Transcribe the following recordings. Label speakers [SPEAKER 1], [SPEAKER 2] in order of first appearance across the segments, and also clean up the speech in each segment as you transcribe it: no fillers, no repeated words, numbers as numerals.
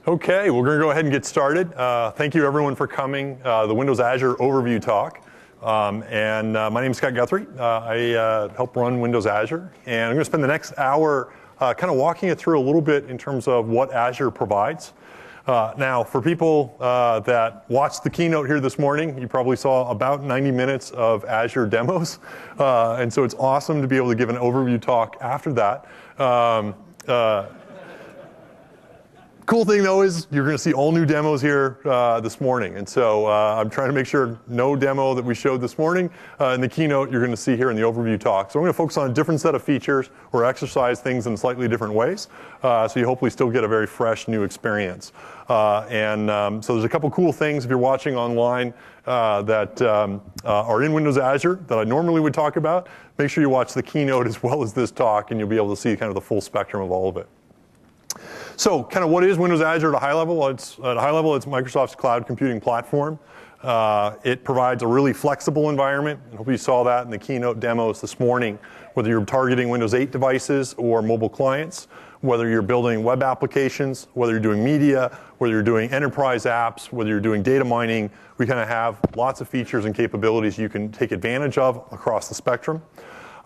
[SPEAKER 1] Okay, we're going to go ahead and get started. Thank you everyone for coming. The Windows Azure overview talk. My name is Scott Guthrie. I help run Windows Azure. And I'm going to spend the next hour kind of walking you through a little bit in terms of what Azure provides. Now, for people that watched the keynote here this morning, you probably saw about 90 minutes of Azure demos. And so it's awesome to be able to give an overview talk after that. Cool thing, though, is you're going to see all new demos here this morning. And so I'm trying to make sure no demo that we showed this morning in the keynote you're going to see here in the overview talk. So I'm going to focus on a different set of features or exercise things in slightly different ways. So you hopefully still get a very fresh new experience. So there's a couple cool things if you're watching online that are in Windows Azure that I normally would talk about. Make sure you watch the keynote as well as this talk, and you'll be able to see kind of the full spectrum of all of it. So kind of what is Windows Azure at a high level? It's Microsoft's cloud computing platform. It provides a really flexible environment. I hope you saw that in the keynote demos this morning, whether you're targeting Windows 8 devices or mobile clients, whether you're building web applications, whether you're doing media, whether you're doing enterprise apps, whether you're doing data mining. We kind of have lots of features and capabilities you can take advantage of across the spectrum.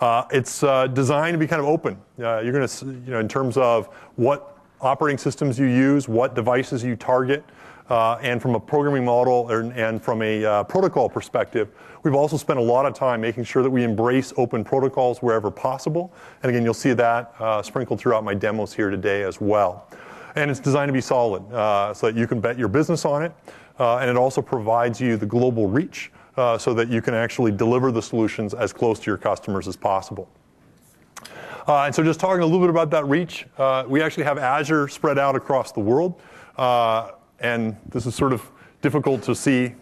[SPEAKER 1] It's designed to be kind of open. You're going to, in terms of what operating systems you use, what devices you target, and from a programming model and from a protocol perspective, we've also spent a lot of time making sure that we embrace open protocols wherever possible. And again, you'll see that sprinkled throughout my demos here today as well. And it's designed to be solid so that you can bet your business on it. And it also provides you the global reach so that you can actually deliver the solutions as close to your customers as possible. And so just talking a little bit about that reach, we actually have Azure spread out across the world. And this is sort of difficult to see,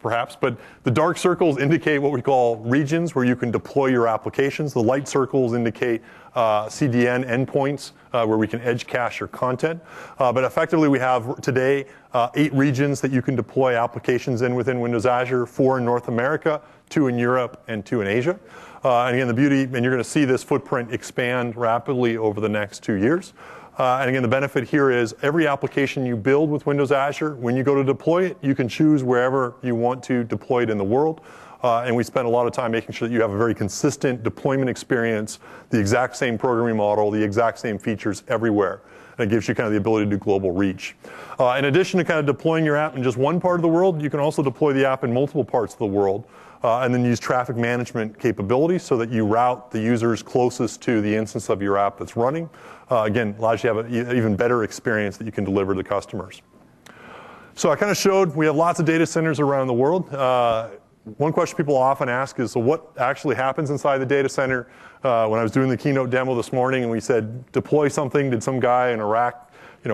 [SPEAKER 1] perhaps, but the dark circles indicate what we call regions where you can deploy your applications. The light circles indicate CDN endpoints where we can edge cache your content. But effectively, we have today 8 regions that you can deploy applications in within Windows Azure, 4 in North America, 2 in Europe, and 2 in Asia. And again, the beauty, and you're going to see this footprint expand rapidly over the next 2 years. And again, the benefit here is every application you build with Windows Azure, when you go to deploy it, you can choose wherever you want to deploy it in the world. And we spend a lot of time making sure that you have a very consistent deployment experience, the exact same programming model, the exact same features everywhere. And it gives you kind of the ability to do global reach. In addition to kind of deploying your app in just one part of the world, you can also deploy the app in multiple parts of the world. And then use traffic management capabilities so that you route the users closest to the instance of your app that's running. Again, allows you to have an even better experience that you can deliver to customers. So I kind of showed we have lots of data centers around the world. One question people often ask is, so what actually happens inside the data center? When I was doing the keynote demo this morning and we said, deploy something, did some guy in Iraq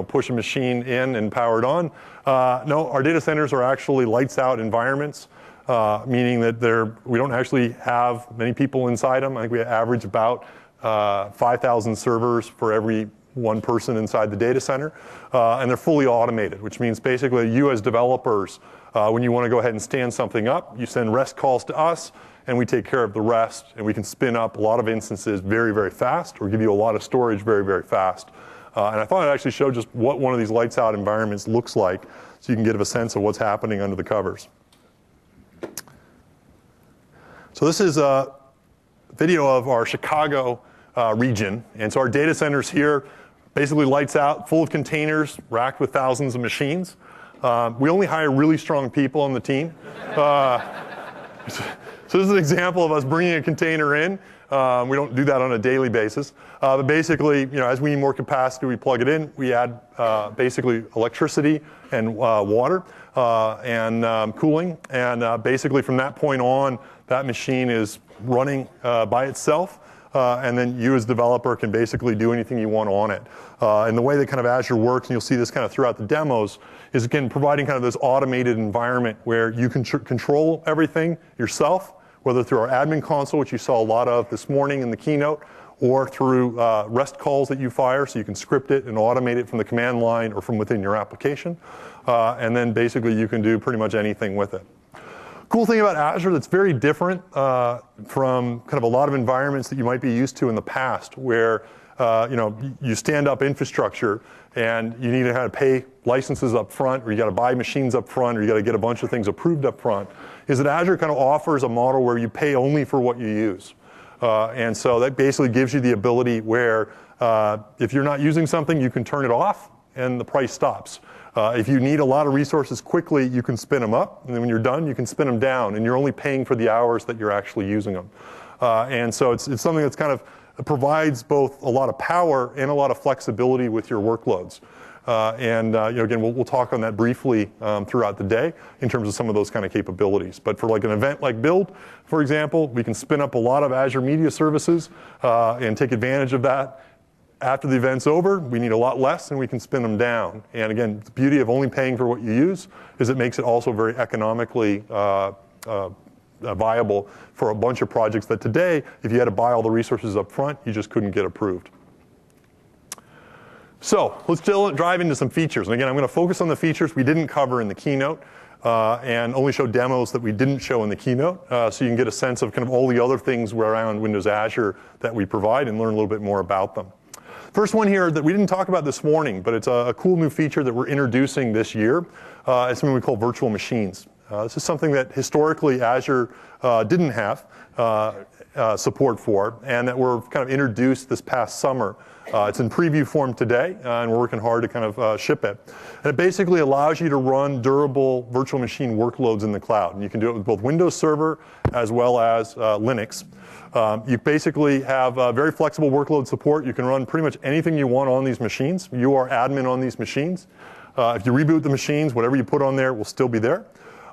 [SPEAKER 1] push a machine in and power it on? No, our data centers are actually lights out environments. Meaning that we don't actually have many people inside them. I think we average about 5,000 servers for every one person inside the data center. And they're fully automated, which means basically you as developers, when you want to go ahead and stand something up, you send REST calls to us, and we take care of the rest. And we can spin up a lot of instances very, very fast, or give you a lot of storage very, very fast. And I thought I'd actually show just what one of these lights out environments looks like so you can get a sense of what's happening under the covers. So this is a video of our Chicago region. And so our data center's here, basically lights out, full of containers, racked with thousands of machines. We only hire really strong people on the team. So this is an example of us bringing a container in. We don't do that on a daily basis. But basically, as we need more capacity, we plug it in. We add basically electricity and water and cooling. And basically from that point on, that machine is running by itself. And then you as a developer can basically do anything you want on it. And the way that kind of Azure works, and you'll see this kind of throughout the demos, is again providing kind of this automated environment where you can control everything yourself, whether through our admin console, which you saw a lot of this morning in the keynote, or through REST calls that you fire, so you can script it and automate it from the command line or from within your application. And then basically you can do pretty much anything with it. Cool thing about Azure that's very different from kind of a lot of environments that you might be used to in the past, where you stand up infrastructure and you need to kind of pay licenses up front, or you got to buy machines up front, or you got to get a bunch of things approved up front, is that Azure kind of offers a model where you pay only for what you use. And so that basically gives you the ability where if you're not using something, you can turn it off and the price stops. If you need a lot of resources quickly, you can spin them up, and then when you're done, you can spin them down, and you're only paying for the hours that you're actually using them. And so it's something that's kind of provides both a lot of power and a lot of flexibility with your workloads. Again, we'll talk on that briefly throughout the day in terms of some of those kind of capabilities. But for like an event like Build, for example, we can spin up a lot of Azure Media Services and take advantage of that. After the event's over, we need a lot less, and we can spin them down. And again, the beauty of only paying for what you use is it makes it also very economically viable for a bunch of projects that today, if you had to buy all the resources up front, you just couldn't get approved. So let's dive into some features. And again, I'm going to focus on the features we didn't cover in the keynote and only show demos that we didn't show in the keynote, so you can get a sense of kind of all the other things around Windows Azure that we provide and learn a little bit more about them. First one here that we didn't talk about this morning, but it's a cool new feature that we're introducing this year. It's something we call virtual machines. This is something that historically Azure didn't have support for, and that we're kind of introduced this past summer. It's in preview form today, and we're working hard to kind of ship it. And it basically allows you to run durable virtual machine workloads in the cloud. And you can do it with both Windows Server as well as Linux. You basically have very flexible workload support. You can run pretty much anything you want on these machines. You are admin on these machines. If you reboot the machines, whatever you put on there will still be there.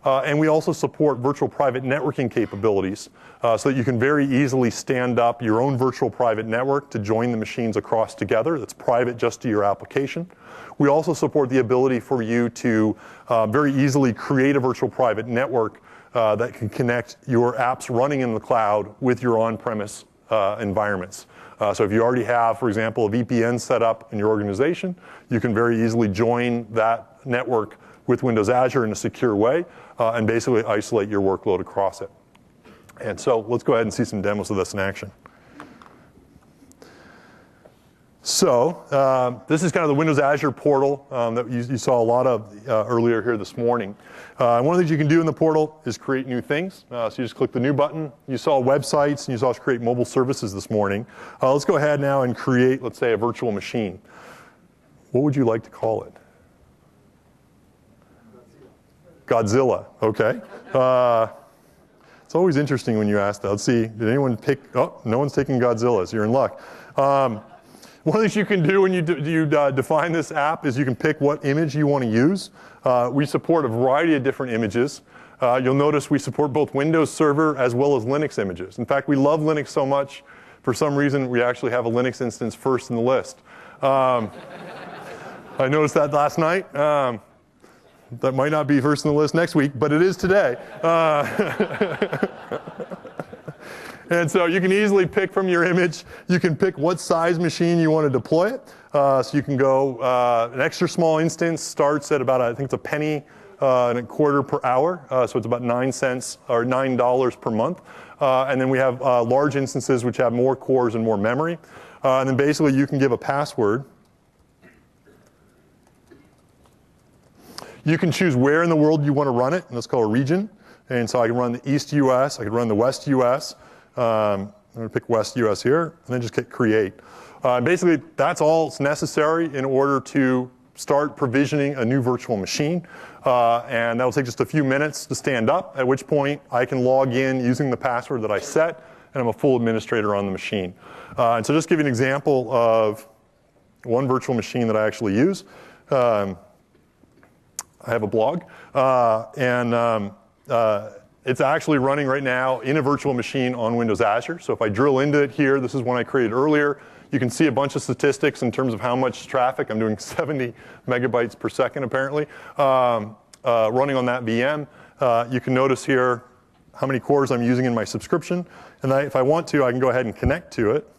[SPEAKER 1] And we also support virtual private networking capabilities so that you can very easily stand up your own virtual private network to join the machines across together that's private just to your application. We also support the ability for you to very easily create a virtual private network that can connect your apps running in the cloud with your on-premise environments. So if you already have, for example, a VPN set up in your organization, you can very easily join that network with Windows Azure in a secure way and basically isolate your workload across it. And so let's go ahead and see some demos of this in action. So this is kind of the Windows Azure portal that you saw a lot of earlier here this morning. One of the things you can do in the portal is create new things. So you just click the new button. You saw websites, and you saw us create mobile services this morning. Let's go ahead now and create, let's say, a virtual machine. What would you like to call it? Godzilla, okay. It's always interesting when you ask that. Let's see, did anyone pick, oh, no one's taking Godzilla, so you're in luck. One of the things you can do when you define this app is you can pick what image you want to use. We support a variety of different images. You'll notice we support both Windows Server as well as Linux images. In fact, we love Linux so much, for some reason, we actually have a Linux instance first in the list. I noticed that last night. That might not be first in the list next week, but it is today. And so you can easily pick from your image. You can pick what size machine you want to deploy it. So you can go, an extra small instance starts at about, I think it's $0.0125 per hour. So it's about 9 cents or $9 per month. And then we have large instances which have more cores and more memory. And then basically you can give a password. You can choose where in the world you want to run it, and that's called a region. And so I can run the East US, I can run the West US. I'm going to pick West US here, and then just click Create. Basically, that's all that's necessary in order to start provisioning a new virtual machine. And that'll take just a few minutes to stand up, at which point I can log in using the password that I set, and I'm a full administrator on the machine. And so just to give you an example of one virtual machine that I actually use. I have a blog, it's actually running right now in a virtual machine on Windows Azure. So if I drill into it here, this is one I created earlier. You can see a bunch of statistics in terms of how much traffic. I'm doing 70 megabytes per second, apparently, running on that VM. You can notice here how many cores I'm using in my subscription. And if I want to, I can go ahead and connect to it.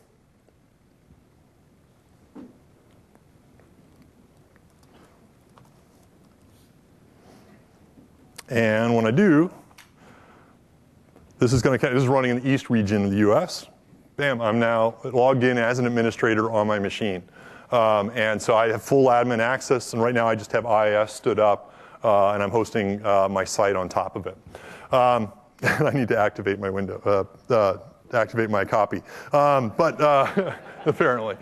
[SPEAKER 1] And when I do, this is running in the East region of the US. bam, I'm now logged in as an administrator on my machine. And so I have full admin access, and right now I just have IIS stood up, and I'm hosting my site on top of it. And I need to activate my window, activate my copy. Apparently.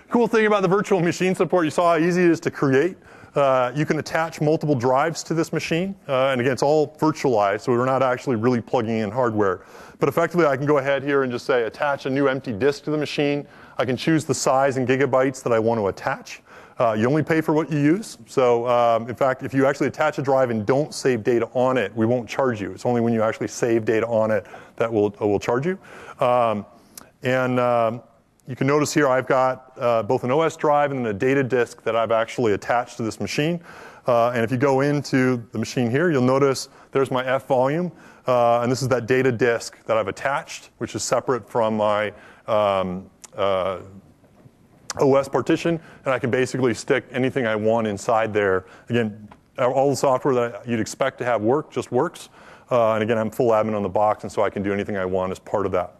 [SPEAKER 1] Cool thing about the virtual machine support, you saw how easy it is to create. You can attach multiple drives to this machine. And again, it's all virtualized, so we're not actually really plugging in hardware. But effectively, I can go ahead here and just say, attach a new empty disk to the machine. I can choose the size in gigabytes that I want to attach. You only pay for what you use. So in fact, if you actually attach a drive and don't save data on it, we won't charge you. It's only when you actually save data on it that we'll charge you. You can notice here I've got both an OS drive and a data disk that I've actually attached to this machine. And if you go into the machine here, you'll notice there's my F volume. And this is that data disk that I've attached, which is separate from my OS partition. And I can basically stick anything I want inside there. Again, all the software that you'd expect to have work just works. And again, I'm full admin on the box, and so I can do anything I want as part of that.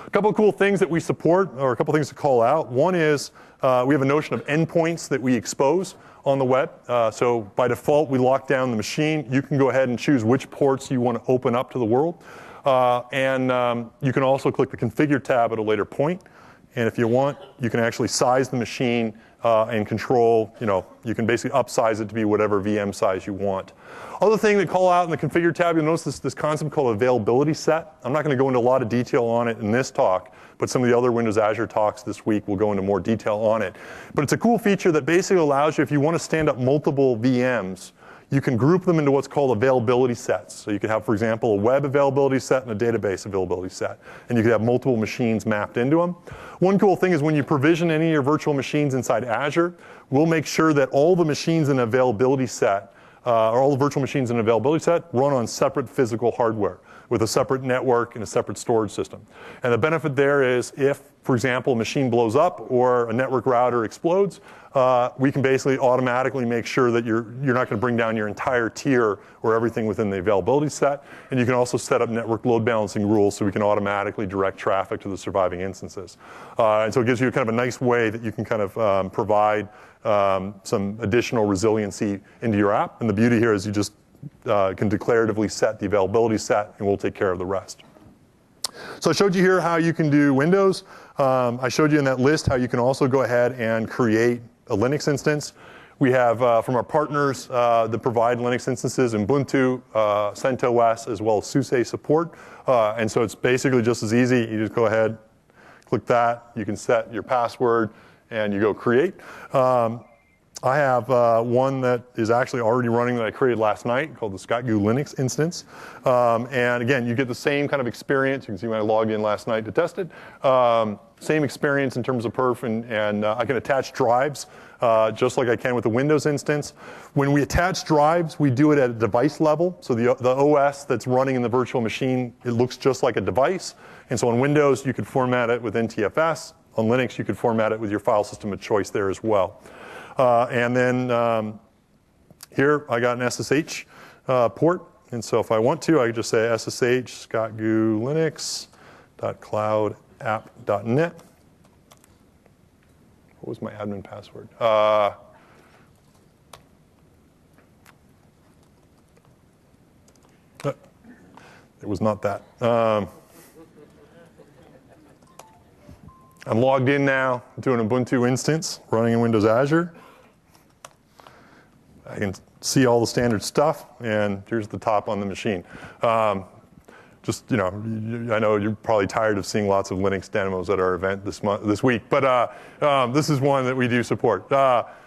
[SPEAKER 1] A couple of cool things that we support, or a couple of things to call out. One is we have a notion of endpoints that we expose on the web. So by default, we lock down the machine. You can go ahead and choose which ports you want to open up to the world. You can also click the Configure tab at a later point. And if you want, you can actually size the machine and control, you can basically upsize it to be whatever VM size you want. Other thing to call out in the Configure tab, you'll notice this concept called availability set. I'm not going to go into a lot of detail on it in this talk, but some of the other Windows Azure talks this week will go into more detail on it. But it's a cool feature that basically allows you, if you want to stand up multiple VMs, you can group them into what's called availability sets. So you could have, for example, a web availability set and a database availability set. And you could have multiple machines mapped into them. One cool thing is when you provision any of your virtual machines inside Azure, we'll make sure that all the machines in an availability set, or all the virtual machines in an availability set, run on separate physical hardware with a separate network and a separate storage system. And the benefit there is if, for example, a machine blows up or a network router explodes, we can basically automatically make sure that you're not going to bring down your entire tier or everything within the availability set. And you can also set up network load balancing rules so we can automatically direct traffic to the surviving instances. And so it gives you kind of a nice way that you can kind of provide some additional resiliency into your app. And the beauty here is you just can declaratively set the availability set, and we'll take care of the rest. So I showed you here how you can do Windows. I showed you in that list how you can also go ahead and create a Linux instance. We have, from our partners that provide Linux instances, Ubuntu, CentOS, as well as SUSE support. And so it's basically just as easy. You just go ahead, click that. You can set your password, and you go create. I have one that is actually already running that I created last night called the Scott Goo Linux instance. And again, you get the same kind of experience. You can see when I logged in last night to test it. Same experience in terms of perf, and I can attach drives just like I can with the Windows instance. When we attach drives, we do it at a device level. So the OS that's running in the virtual machine, it looks just like a device. And so on Windows, you could format it with NTFS. On Linux, you could format it with your file system of choice there as well. And then here I got an SSH port. And so if I want to, I could just say SSH scottgoolinux.cloudapp.net. What was my admin password? It was not that. I'm logged in now to an Ubuntu instance running in Windows Azure. I can see all the standard stuff, and here's the top on the machine. I know you're probably tired of seeing lots of Linux demos at our event this week, but this is one that we do support.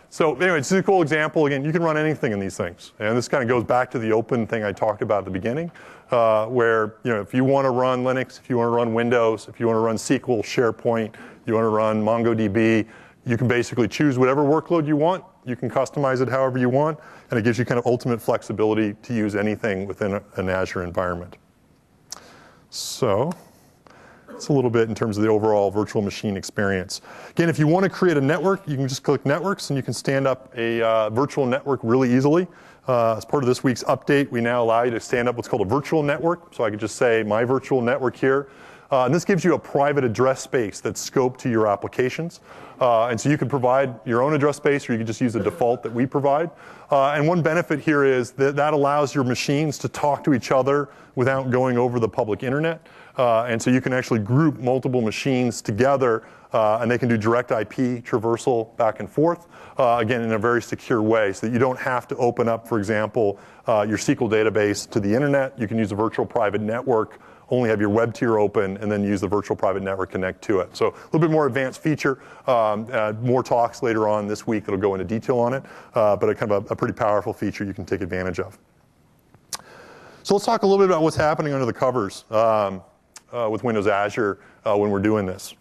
[SPEAKER 1] So anyway, it's a cool example. Again, you can run anything in these things, and this kind of goes back to the open thing I talked about at the beginning, where if you want to run Linux, if you want to run Windows, if you want to run SQL, SharePoint, you want to run MongoDB, you can basically choose whatever workload you want. You can customize it however you want, and it gives you kind of ultimate flexibility to use anything within an Azure environment. So that's a little bit in terms of the overall virtual machine experience. Again, if you want to create a network, you can just click Networks, and you can stand up a virtual network really easily. As part of this week's update, we now allow you to stand up what's called a virtual network. So I could just say my virtual network here. And this gives you a private address space that's scoped to your applications. And so you can provide your own address space, or you can just use the default that we provide. And one benefit here is that allows your machines to talk to each other without going over the public internet. And so you can actually group multiple machines together, and they can do direct IP traversal back and forth, again, in a very secure way, so that you don't have to open up, for example, your SQL database to the internet. You can use a virtual private network, only have your web tier open, and then use the virtual private network connect to it. So a little bit more advanced feature. More talks later on this week that'll go into detail on it, but a kind of a pretty powerful feature you can take advantage of. So let's talk a little bit about what's happening under the covers with Windows Azure when we're doing this.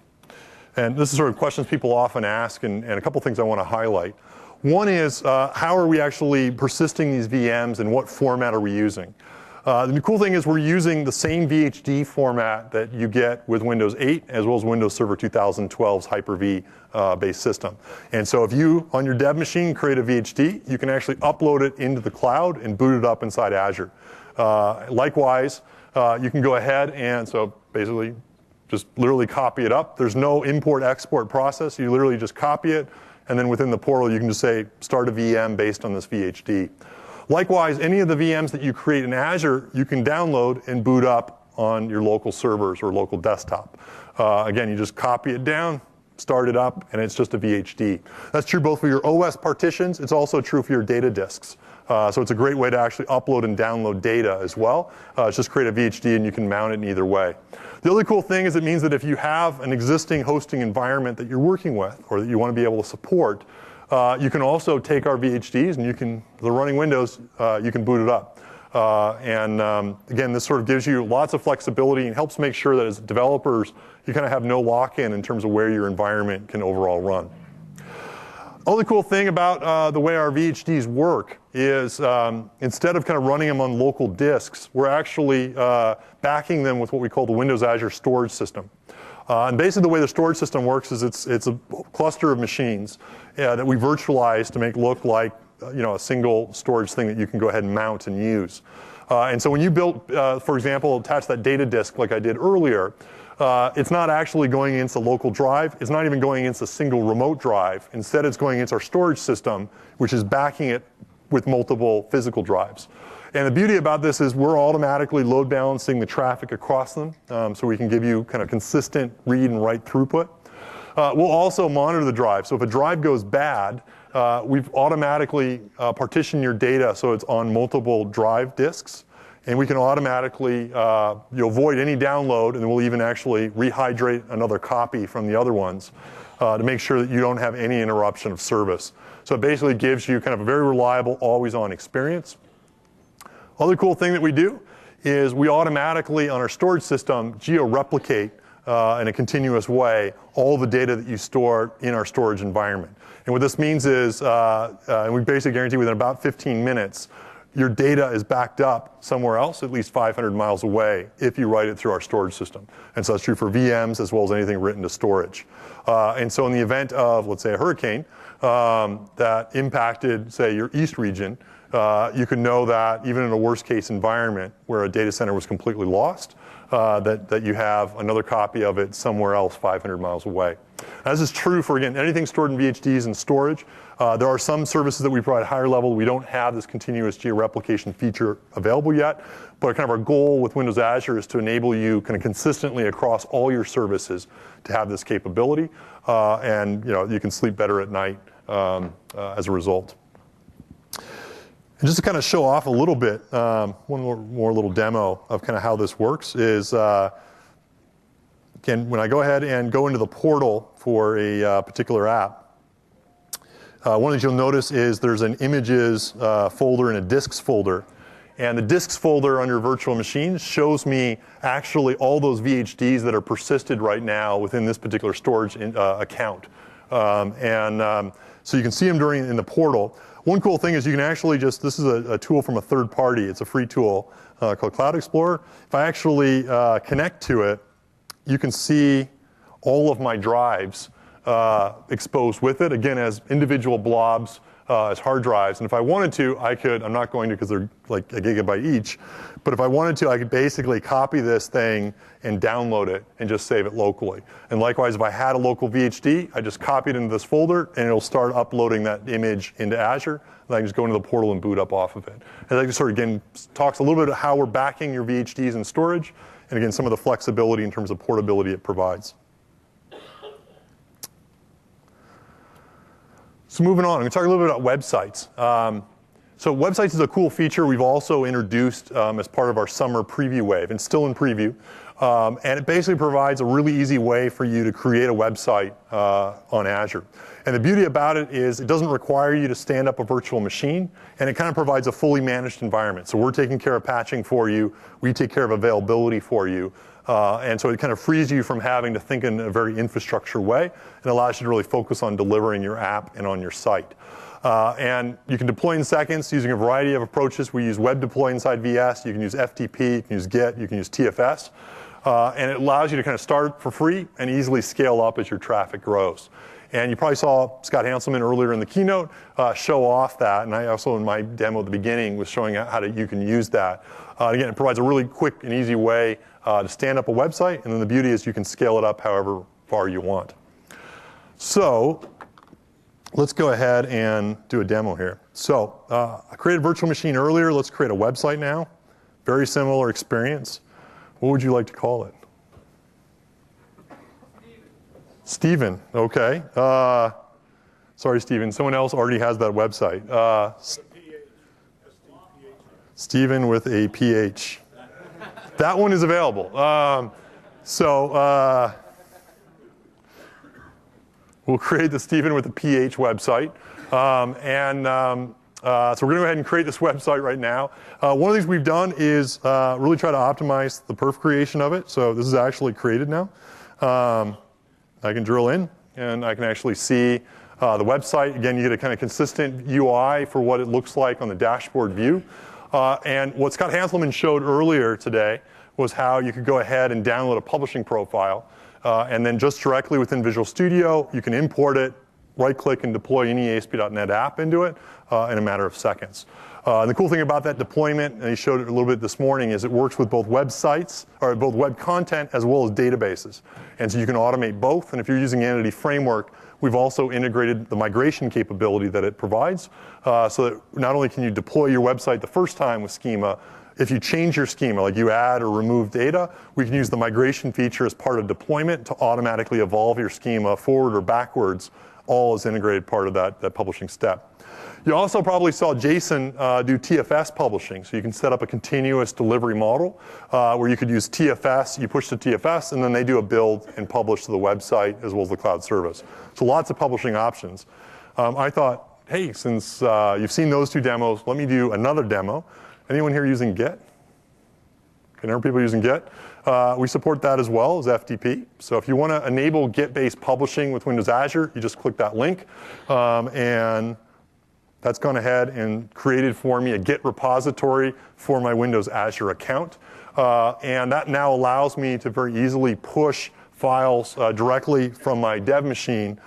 [SPEAKER 1] And this is sort of questions people often ask, and a couple things I want to highlight. One is, how are we actually persisting these VMs, and what format are we using? The cool thing is we're using the same VHD format that you get with Windows 8 as well as Windows Server 2012's Hyper-V based system. And so if you, on your dev machine, create a VHD, you can actually upload it into the cloud and boot it up inside Azure. Likewise, you can go ahead and so basically just literally copy it up. There's no import-export process. You literally just copy it, and then within the portal you can just say start a VM based on this VHD. Likewise, any of the VMs that you create in Azure, you can download and boot up on your local servers or local desktop. Again, you just copy it down, start it up, and it's just a VHD. That's true both for your OS partitions. It's also true for your data disks. So it's a great way to actually upload and download data as well. Just create a VHD and you can mount it in either way. The other cool thing is it means that if you have an existing hosting environment that you're working with or that you want to be able to support, you can also take our VHDs and you can, the running Windows, you can boot it up. Again, this sort of gives you lots of flexibility and helps make sure that as developers, you kind of have no lock-in in terms of where your environment can overall run. Other cool thing about the way our VHDs work is instead of kind of running them on local disks, we're actually backing them with what we call the Windows Azure storage system. And basically the way the storage system works is it's a cluster of machines that we virtualize to make look like a single storage thing that you can go ahead and mount and use. And so when you built, for example, attach that data disk like I did earlier, it's not actually going into the local drive. It's not even going into a single remote drive. Instead, it's going into our storage system, which is backing it with multiple physical drives. And the beauty about this is we're automatically load balancing the traffic across them, so we can give you kind of consistent read and write throughput. We'll also monitor the drive. So if a drive goes bad, we've automatically partitioned your data so it's on multiple drive disks. And we can automatically avoid any download, and then we'll even actually rehydrate another copy from the other ones to make sure that you don't have any interruption of service. So it basically gives you kind of a very reliable, always-on experience. Other cool thing that we do is we automatically, on our storage system, geo-replicate in a continuous way all the data that you store in our storage environment. And what this means is, and we basically guarantee within about 15 minutes, your data is backed up somewhere else, at least 500 miles away, if you write it through our storage system. And so that's true for VMs as well as anything written to storage. And so in the event of, let's say, a hurricane that impacted, say, your east region, you can know that even in a worst-case environment where a data center was completely lost, that you have another copy of it somewhere else 500 miles away. As is true for, again, anything stored in VHDs and storage. There are some services that we provide higher level. We don't have this continuous geo-replication feature available yet, but kind of our goal with Windows Azure is to enable you kind of consistently across all your services to have this capability, and you can sleep better at night as a result. And just to kind of show off a little bit, one more little demo of kind of how this works is, again, when I go ahead and go into the portal for a particular app, one of the things you'll notice is there's an images folder and a disks folder. And the disks folder under virtual machines shows me actually all those VHDs that are persisted right now within this particular storage account. So you can see them in the portal. One cool thing is you can actually this is a tool from a third party. It's a free tool called Cloud Explorer. If I actually connect to it, you can see all of my drives exposed with it, again, as individual blobs, as hard drives. And if I wanted to, I could, I'm not going to because they're like a gigabyte each, but if I wanted to, I could basically copy this thing and download it and just save it locally. And likewise, if I had a local VHD, I just copy it into this folder and it'll start uploading that image into Azure. And I can just go into the portal and boot up off of it. And that just sort of, again, talks a little bit about how we're backing your VHDs in storage, and again, some of the flexibility in terms of portability it provides. So moving on, I'm going to talk a little bit about websites. So websites is a cool feature we've also introduced as part of our summer preview wave, and still in preview. And it basically provides a really easy way for you to create a website on Azure. And the beauty about it is it doesn't require you to stand up a virtual machine, and it kind of provides a fully managed environment. So we're taking care of patching for you, we take care of availability for you. And so it kind of frees you from having to think in a very infrastructure way and allows you to really focus on delivering your app and on your site. And you can deploy in seconds using a variety of approaches. We use web deploy inside VS. You can use FTP, you can use Git, you can use TFS. And it allows you to kind of start for free and easily scale up as your traffic grows. And you probably saw Scott Hanselman earlier in the keynote show off that. And I also, in my demo at the beginning, was showing how you can use that. Again, it provides a really quick and easy way to stand up a website. And then the beauty is you can scale it up however far you want. So let's go ahead and do a demo here. So I created a virtual machine earlier. Let's create a website now. Very similar experience. What would you like to call it? Steven, okay. Sorry, Steven. Someone else already has that website. Steven with a PH. That one is available. We'll create the Steven with a PH website. So we're going to go ahead and create this website right now. One of the things we've done is really try to optimize the perf creation of it. So this is actually created now. I can drill in, and I can actually see the website. Again, you get a kind of consistent UI for what it looks like on the dashboard view. And what Scott Hanselman showed earlier today was how you could go ahead and download a publishing profile. And then just directly within Visual Studio, you can import it, right-click, and deploy any ASP.NET app into it in a matter of seconds. And the cool thing about that deployment, and he showed it a little bit this morning, is it works with both websites, or both web content as well as databases. And so you can automate both. And if you're using Entity Framework, we've also integrated the migration capability that it provides, so that not only can you deploy your website the first time with schema, if you change your schema, like you add or remove data, we can use the migration feature as part of deployment to automatically evolve your schema forward or backwards, all as integrated part of that publishing step. You also probably saw Jason do TFS publishing. So you can set up a continuous delivery model where you could use TFS, you push to TFS, and then they do a build and publish to the website as well as the cloud service. So lots of publishing options. I thought, hey, since you've seen those two demos, let me do another demo. Anyone here using Git? Can there are people using Git? We support that as well as FTP. So if you want to enable Git-based publishing with Windows Azure, you just click that link. And that's gone ahead and created for me a Git repository for my Windows Azure account. And that now allows me to very easily push files directly from my dev machine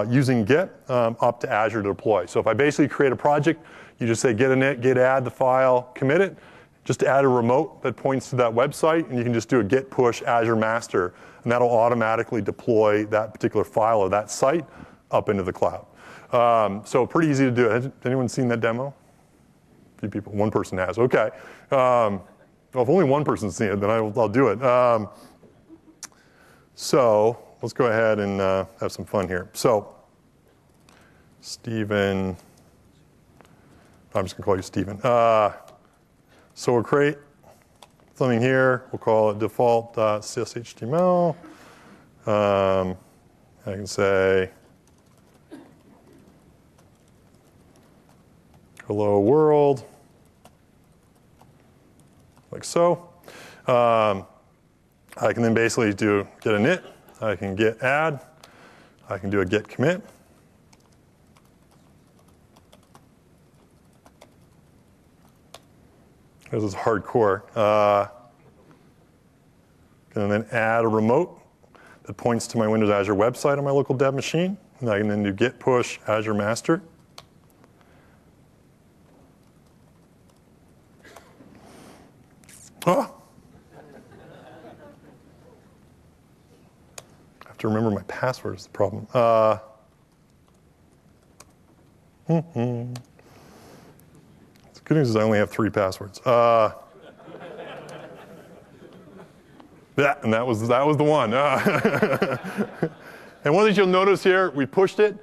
[SPEAKER 1] using Git up to Azure to deploy. So if I basically create a project, you just say git init, git add the file, commit it, just add a remote that points to that website, and you can just do a git push Azure master, and that'll automatically deploy that particular file or that site up into the cloud. So pretty easy to do. Has anyone seen that demo? A few people. One person has. Okay. Well, if only one person's seen it, then I'll do it. So let's go ahead and have some fun here. So Steven, I'm just going to call you Steven. So we'll create something here. We'll call it default CSHTML. I can say hello world, like so. I can then basically do git init. I can git add. I can do a git commit. This is hardcore. And then add a remote that points to my Windows Azure website on my local dev machine. And I can then do git push Azure master. Oh. I have to remember my password is the problem. The good news is I only have 3 passwords. Yeah, and that was the one. And one thing you'll notice here, we pushed it.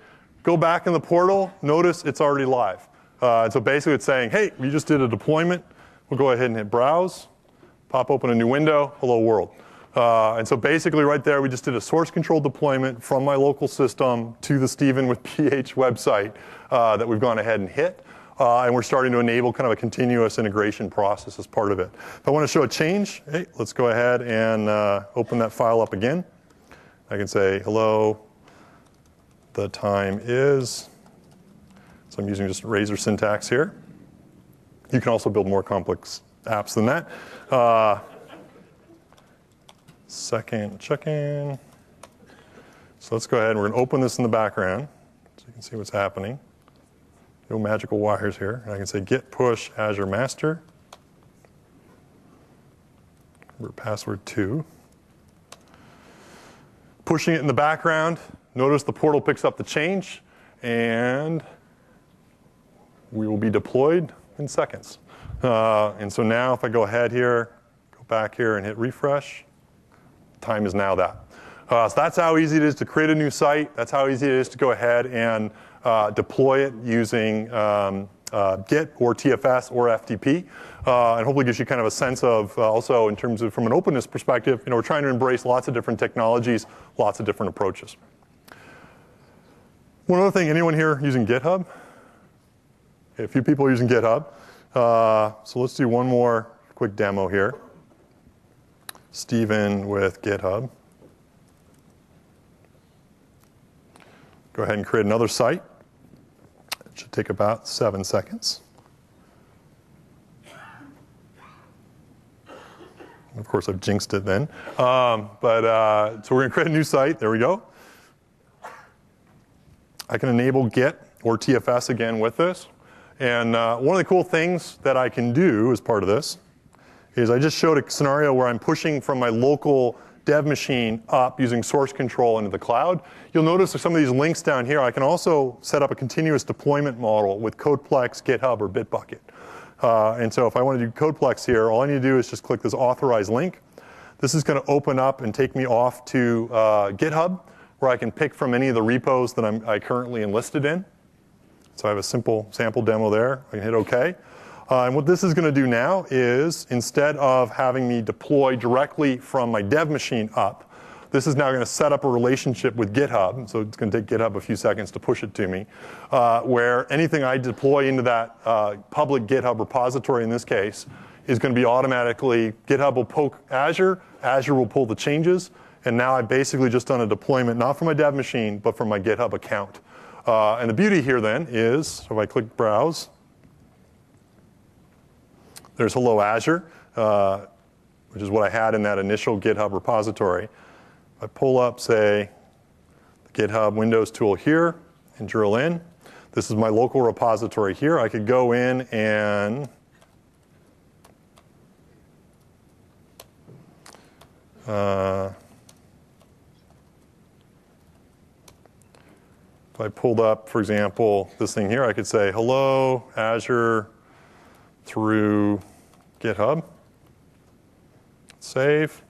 [SPEAKER 1] Go back in the portal. Notice it's already live. And so basically it's saying, hey, we just did a deployment. We'll go ahead and hit browse. Pop open a new window. Hello world. And so basically right there, we just did a source control deployment from my local system to the Stephen with PH website that we've gone ahead and hit. And we're starting to enable kind of a continuous integration process as part of it. If I want to show a change, hey, let's go ahead and open that file up again. I can say, hello, the time is, so I'm using just Razor syntax here. You can also build more complex apps than that. Second check-in. So let's go ahead and we're going to open this in the background so you can see what's happening. No magical wires here. And I can say git push Azure master. Remember password 2. Pushing it in the background. Notice the portal picks up the change, and we will be deployed in seconds. And so now if I go ahead here, go back here and hit refresh, time is now that. So that's how easy it is to create a new site. That's how easy it is to go ahead and deploy it using Git or TFS or FTP. And hopefully gives you kind of a sense of also in terms of from an openness perspective, we're trying to embrace lots of different technologies, lots of different approaches. One other thing, anyone here using GitHub? Okay, a few people are using GitHub. So let's do one more quick demo here. Stephen with GitHub. Go ahead and create another site. It should take about 7 seconds. Of course, I've jinxed it then. So we're going to create a new site. There we go. I can enable Git or TFS again with this. And one of the cool things that I can do as part of this is I just showed a scenario where I'm pushing from my local dev machine up using source control into the cloud. You'll notice some of these links down here. I can also set up a continuous deployment model with Codeplex, GitHub, or Bitbucket. And so if I want to do Codeplex here, all I need to do is just click this authorize link. This is going to open up and take me off to GitHub, where I can pick from any of the repos that I currently enlisted in. So I have a simple sample demo there. I can hit OK. And what this is going to do now is, instead of having me deploy directly from my dev machine up, this is now going to set up a relationship with GitHub. So it's going to take GitHub a few seconds to push it to me, where anything I deploy into that public GitHub repository in this case is going to be automatically, GitHub will poke Azure, Azure will pull the changes, and now I've basically just done a deployment, not from my dev machine, but from my GitHub account. And the beauty here then is, so if I click Browse, there's Hello Azure, which is what I had in that initial GitHub repository. If I pull up, say, the GitHub Windows tool here and drill in, this is my local repository here. I could go in and if I pulled up, for example, this thing here, I could say, hello, Azure through GitHub. Save.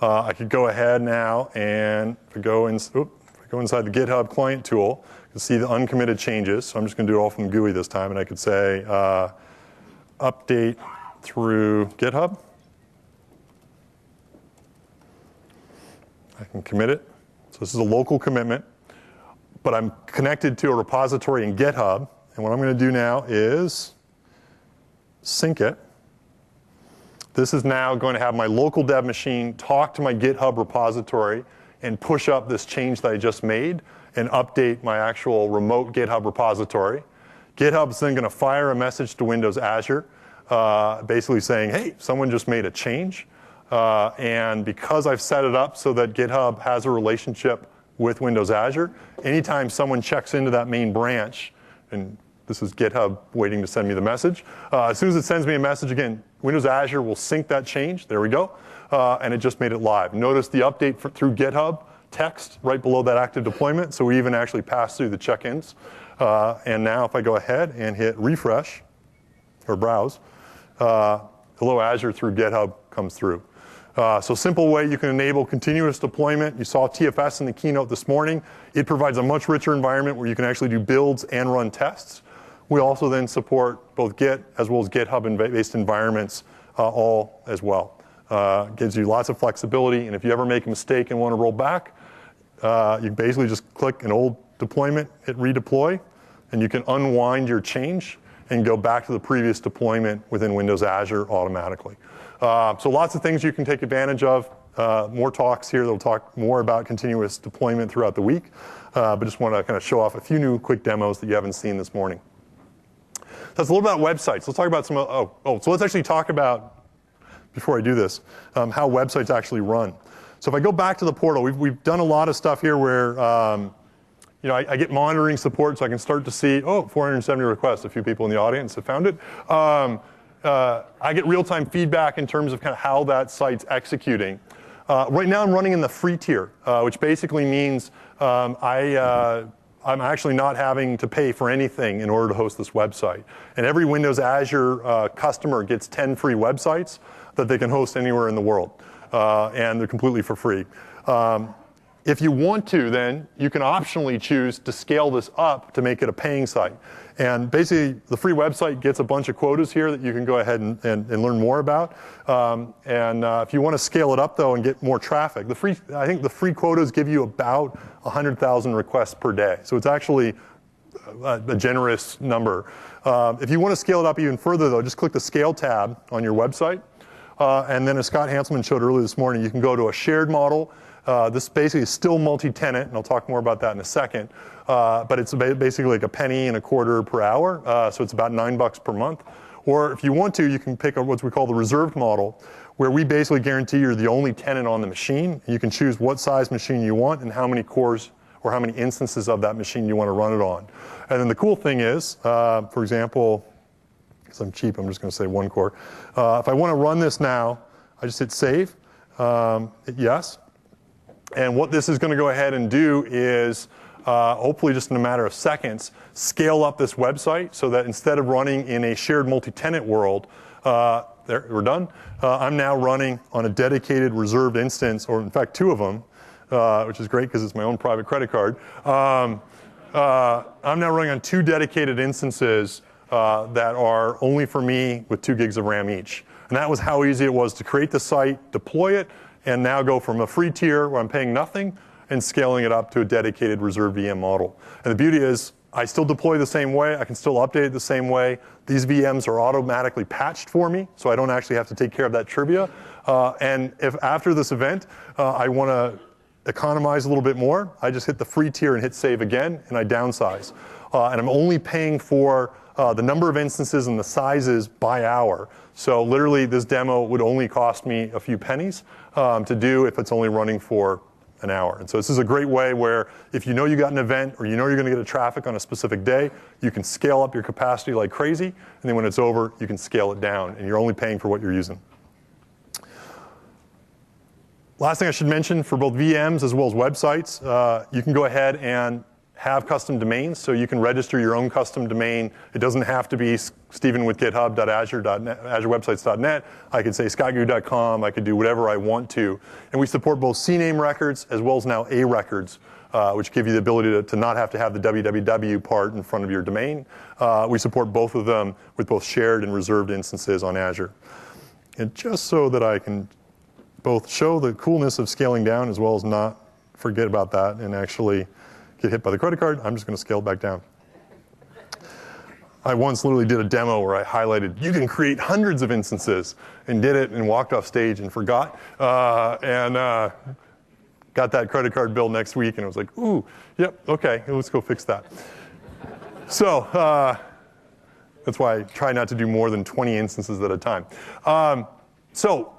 [SPEAKER 1] I could go ahead now and if I go inside the GitHub client tool, you can see the uncommitted changes. So I'm just going to do it all from GUI this time. And I could say update through GitHub. I can commit it. So this is a local commitment. But I'm connected to a repository in GitHub. And what I'm going to do now is sync it. This is now going to have my local dev machine talk to my GitHub repository and push up this change that I just made and update my actual remote GitHub repository. GitHub's then going to fire a message to Windows Azure, basically saying, hey, someone just made a change. And because I've set it up so that GitHub has a relationship with Windows Azure, anytime someone checks into that main branch, and this is GitHub waiting to send me the message, as soon as it sends me a message again, Windows Azure will sync that change. There we go. And it just made it live. Notice the update through GitHub text right below that active deployment. So we even actually passed through the check-ins. And now if I go ahead and hit refresh or browse, Hello Azure through GitHub comes through. So simple way you can enable continuous deployment. You saw TFS in the keynote this morning. It provides a much richer environment where you can actually do builds and run tests. We also then support both Git as well as GitHub-based environments all as well. Gives you lots of flexibility, and if you ever make a mistake and want to roll back, you basically just click an old deployment, hit redeploy, and you can unwind your change and go back to the previous deployment within Windows Azure automatically. So lots of things you can take advantage of. More talks here. They'll talk more about continuous deployment throughout the week, but just want to kind of show off a few new quick demos that you haven't seen this morning. So that's a little about websites. Let's talk about some, so let's actually talk about, before I do this, how websites actually run. So if I go back to the portal, we've done a lot of stuff here where I get monitoring support, so I can start to see, 470 requests. A few people in the audience have found it. I get real-time feedback in terms of kind of how that site's executing. Right now I'm running in the free tier, which basically means I'm actually not having to pay for anything in order to host this website. And every Windows Azure customer gets 10 free websites that they can host anywhere in the world. And they're completely for free. If you want to, then you can optionally choose to scale this up to make it a paying site. And basically, the free website gets a bunch of quotas here that you can go ahead and learn more about. If you want to scale it up, though, and get more traffic, I think the free quotas give you about 100,000 requests per day. So it's actually a generous number. If you want to scale it up even further, though, just click the Scale tab on your website. And then, as Scott Hanselman showed earlier this morning, you can go to a shared model. This basically is still multi-tenant, and I'll talk more about that in a second. But it's basically like $0.0125 per hour, so it's about $9 per month. Or if you want to, you can pick what we call the reserved model, where we basically guarantee you're the only tenant on the machine. You can choose what size machine you want and how many cores or how many instances of that machine you want to run it on. And then the cool thing is, for example, because I'm cheap, I'm just going to say 1 core. If I want to run this now, I just hit save, hit yes. And what this is going to go ahead and do is, hopefully just in a matter of seconds, scale up this website so that instead of running in a shared multi-tenant world, there, we're done. I'm now running on a dedicated reserved instance, or in fact 2 of them, which is great because it's my own private credit card. I'm now running on 2 dedicated instances that are only for me with 2 gigs of RAM each. And that was how easy it was to create the site, deploy it, and now go from a free tier where I'm paying nothing and scaling it up to a dedicated reserved VM model. And the beauty is, I still deploy the same way. I can still update it the same way. These VMs are automatically patched for me, so I don't actually have to take care of that trivia. And if after this event, I want to economize a little bit more, I just hit the free tier and hit save again, and I downsize. And I'm only paying for the number of instances and the sizes by hour. So literally, this demo would only cost me a few pennies to do if it's only running for an hour. And so this is a great way where if you know you got an event or you know you're going to get a traffic on a specific day, you can scale up your capacity like crazy, and then when it's over, you can scale it down, and you're only paying for what you're using. Last thing I should mention for both VMs as well as websites, you can go ahead and have custom domains, so you can register your own custom domain. It doesn't have to be Stephen with GitHub.azure.net, AzureWebsites.net. I could say scottgu.com. I could do whatever I want to. And we support both CNAME records as well as now A records, which give you the ability to not have to have the www part in front of your domain. We support both of them with both shared and reserved instances on Azure. And just so that I can both show the coolness of scaling down as well as not forget about that and actually get hit by the credit card, I'm just going to scale it back down. I once literally did a demo where I highlighted, you can create hundreds of instances, and did it and walked off stage and forgot. Got that credit card bill next week, and it was like, ooh, yep, okay, let's go fix that. So that's why I try not to do more than 20 instances at a time. So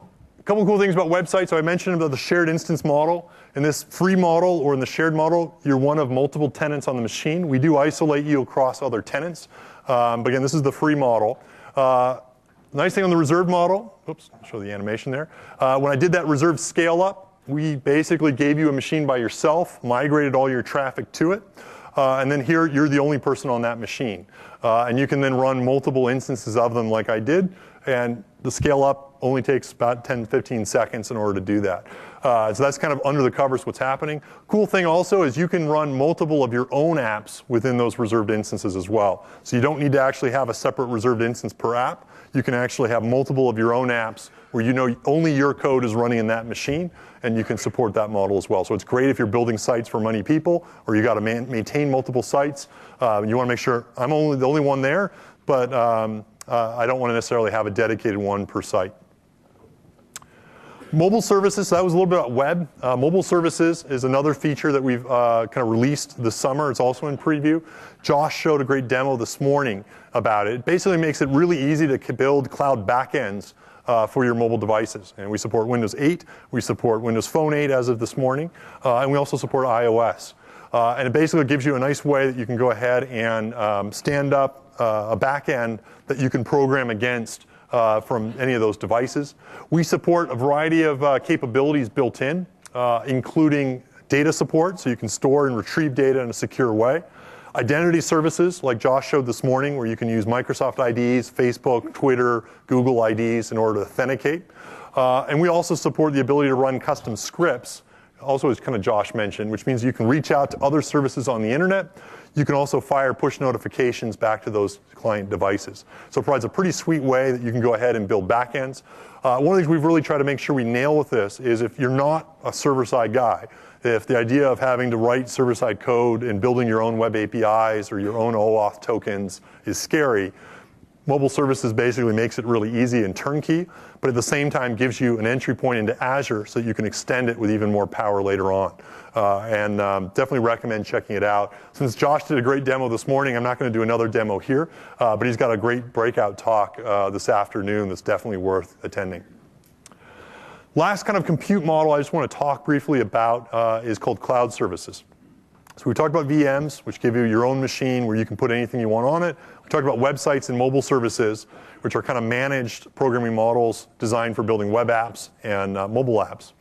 [SPEAKER 1] couple cool things about websites. So I mentioned about the shared instance model. In this free model or in the shared model, you're one of multiple tenants on the machine. We do isolate you across other tenants. But again, this is the free model. Nice thing on the reserved model, oops, I'll show the animation there. When I did that reserved scale up, we basically gave you a machine by yourself, migrated all your traffic to it. And then here, you're the only person on that machine. And you can then run multiple instances of them like I did. And the scale up only takes about 10, 15 seconds in order to do that. So that's kind of under the covers what's happening. Cool thing also is you can run multiple of your own apps within those reserved instances as well. So you don't need to actually have a separate reserved instance per app. You can actually have multiple of your own apps where you know only your code is running in that machine, and you can support that model as well. So it's great if you're building sites for many people, or you got to maintain multiple sites. You want to make sure I'm the only one there, but I don't want to necessarily have a dedicated one per site. Mobile services, so that was a little bit about web. Mobile services is another feature that we've kind of released this summer. It's also in preview. Josh showed a great demo this morning about it. It basically makes it really easy to build cloud backends for your mobile devices. And we support Windows 8. We support Windows Phone 8 as of this morning. And we also support iOS. And it basically gives you a nice way that you can go ahead and stand up a backend that you can program against from any of those devices. We support a variety of capabilities built in, including data support, so you can store and retrieve data in a secure way. Identity services, like Josh showed this morning, where you can use Microsoft IDs, Facebook, Twitter, Google IDs in order to authenticate. And we also support the ability to run custom scripts, also as kind of Josh mentioned, which means you can reach out to other services on the internet. You can also fire push notifications back to those client devices. So it provides a pretty sweet way that you can go ahead and build backends. One of the things we've really tried to make sure we nail with this is if you're not a server-side guy, if the idea of having to write server-side code and building your own web APIs or your own OAuth tokens is scary, mobile services basically makes it really easy and turnkey, but at the same time gives you an entry point into Azure so you can extend it with even more power later on. And definitely recommend checking it out. Since Josh did a great demo this morning, I'm not going to do another demo here, but he's got a great breakout talk this afternoon that's definitely worth attending. Last kind of compute model I just want to talk briefly about is called cloud services. So we talked about VMs, which give you your own machine where you can put anything you want on it. We talked about websites and mobile services, which are kind of managed programming models designed for building web apps and mobile apps.